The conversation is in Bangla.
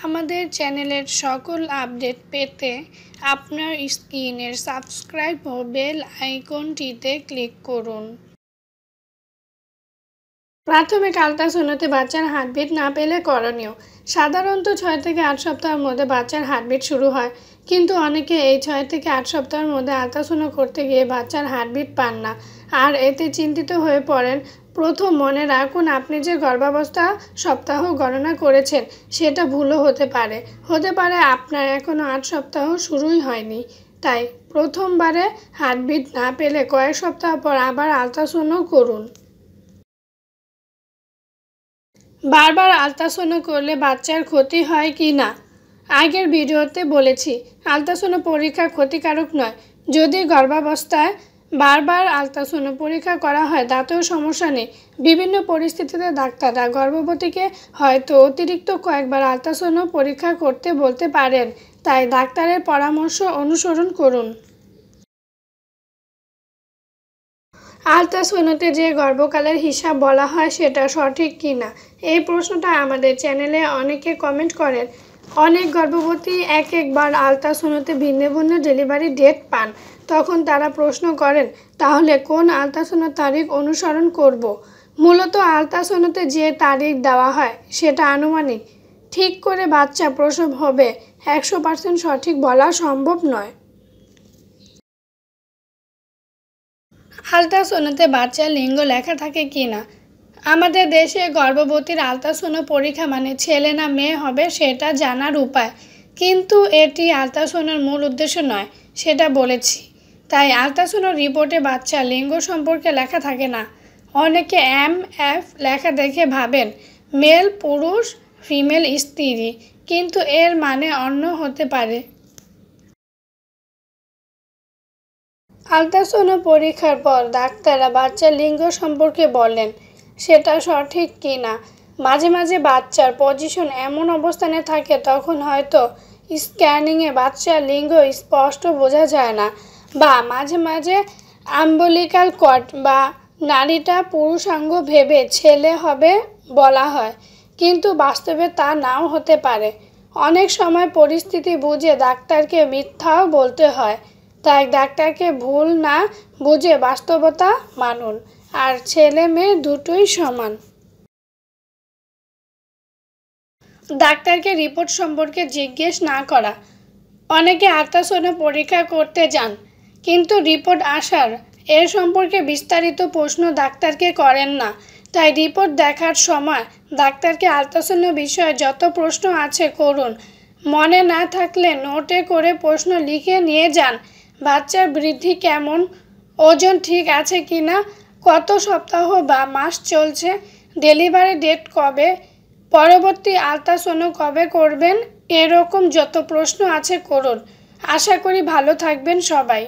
আমাদের চ্যানেলের সকল আপডেট পেতে আপনার স্ক্রিনের সাবস্ক্রাইব ও বেল আইকনটিতে ক্লিক করুন। প্রাথমিক আল্ট্রাসাউন্ডে বাচ্চার হার্টবিট না পেলে করণীয়। সাধারণত 6 থেকে 8 সপ্তাহের মধ্যে বাচ্চার হার্টবিট শুরু হয়, কিন্তু অনেকে এই 6 থেকে 8 সপ্তাহের মধ্যে আল্ট্রাসাউন্ড করতে গিয়ে বাচ্চার হার্টবিট পান না, আর এতে চিন্তিত হয়ে পড়েন। প্রথম মনে রাখুন, আপনি যে গর্ভাবস্থা সপ্তাহ গণনা করেছেন সেটা ভুলও হতে পারে আপনার এখনও 8 সপ্তাহ শুরুই হয়নি। তাই প্রথমবারে হার্টবিট না পেলে কয়েক সপ্তাহ পর আবার আল্ট্রাসাউন্ড করুন। বারবার আল্ট্রাসাউন্ড করলে বাচ্চার ক্ষতি হয় কি না? আগের ভিডিওতে বলেছি, আল্ট্রাসাউন্ড পরীক্ষা ক্ষতিকারক নয়। যদি গর্ভাবস্থায় বারবার আল্ট্রাসাউন্ড পরীক্ষা করা হয় তাতেও সমস্যা নেই। বিভিন্ন পরিস্থিতিতে ডাক্তাররা গর্ভবতীকে হয়তো অতিরিক্ত কয়েকবার আল্ট্রাসাউন্ড পরীক্ষা করতে বলতে পারেন, তাই ডাক্তারের পরামর্শ অনুসরণ করুন। আল্ট্রাসাউন্ডে যে গর্ভকালের হিসাব বলা হয় সেটা সঠিক কি না, এই প্রশ্নটা আমাদের চ্যানেলে অনেকে কমেন্ট করেন। অনেক গর্ভবতী একবার আল্ট্রাসাউন্ডে ভিন্ন ভিন্ন ডেলিভারি ডেট পান। তখন তারা প্রশ্ন করেন, তাহলে কোন আল্ট্রাসাউন্ড তারিখ অনুসরণ করব? মূলত আল্ট্রাসাউন্ডে যে তারিখ দেওয়া হয় সেটা আনুমানিক। ঠিক করে বাচ্চা প্রসব হবে 100% সঠিক বলা সম্ভব নয়। আল্ট্রাসাউন্ডে বাচ্চার লিঙ্গ লেখা থাকে কি না? আমাদের দেশে গর্ভবতীর আল্ট্রাসাউন্ড পরীক্ষা মানে ছেলে না মেয়ে হবে সেটা জানার উপায়, কিন্তু এটি আল্ট্রাসাউন্ডের মূল উদ্দেশ্য নয়, সেটা বলেছি। তাই আল্ট্রাসাউন্ড রিপোর্টে বাচ্চার লিঙ্গ সম্পর্কে লেখা থাকে না। অনেকে MF লেখা দেখে ভাবেন মেল পুরুষ, ফিমেল স্ত্রী, কিন্তু এর মানে অন্য হতে পারে। আল্ট্রাসাউন্ড পরীক্ষার পর ডাক্তাররা বাচ্চার লিঙ্গ সম্পর্কে বলেন, সেটা সঠিক কি না। মাঝে মাঝে বাচ্চার পজিশন এমন অবস্থানে থাকে তখন হয়তো স্ক্যানিংয়ে বাচ্চার লিঙ্গ স্পষ্ট বোঝা যায় না, বা মাঝে মাঝে আম্বিলিকাল কর্ড বা নাড়িটা পুরুষাঙ্গ ভেবে ছেলে হবে বলা হয়, কিন্তু বাস্তবে তা নাও হতে পারে। অনেক সময় পরিস্থিতি বুঝে ডাক্তারকে মিথ্যাও বলতে হয়, তাই ডাক্তারকে ভুল না বুঝে বাস্তবতা মানুন, আর ছেলে মেয়ে দুটোই সমান। ডাক্তারকে রিপোর্ট সম্পর্কে জিজ্ঞেস না করা। অনেকে আল্ট্রাসাউন্ড পরীক্ষা করতে যান, কিন্তু রিপোর্ট আসার এর সম্পর্কে বিস্তারিত প্রশ্ন ডাক্তারকে করেন না। তাই রিপোর্ট দেখার সময় ডাক্তারকে আল্ট্রাসাউন্ড বিষয়ে যত প্রশ্ন আছে করুন। মনে না থাকলে নোটে করে প্রশ্ন লিখে নিয়ে যান। বাচ্চার বৃদ্ধি কেমন, ওজন ঠিক আছে কি না, কত সপ্তাহ বা মাস চলছে, ডেলিভারি ডেট কবে, পরবর্তী আল্ট্রাসাউন্ড কবে করবেন, এরকম যত প্রশ্ন আছে করুন। আশা করি ভালো থাকবেন সবাই।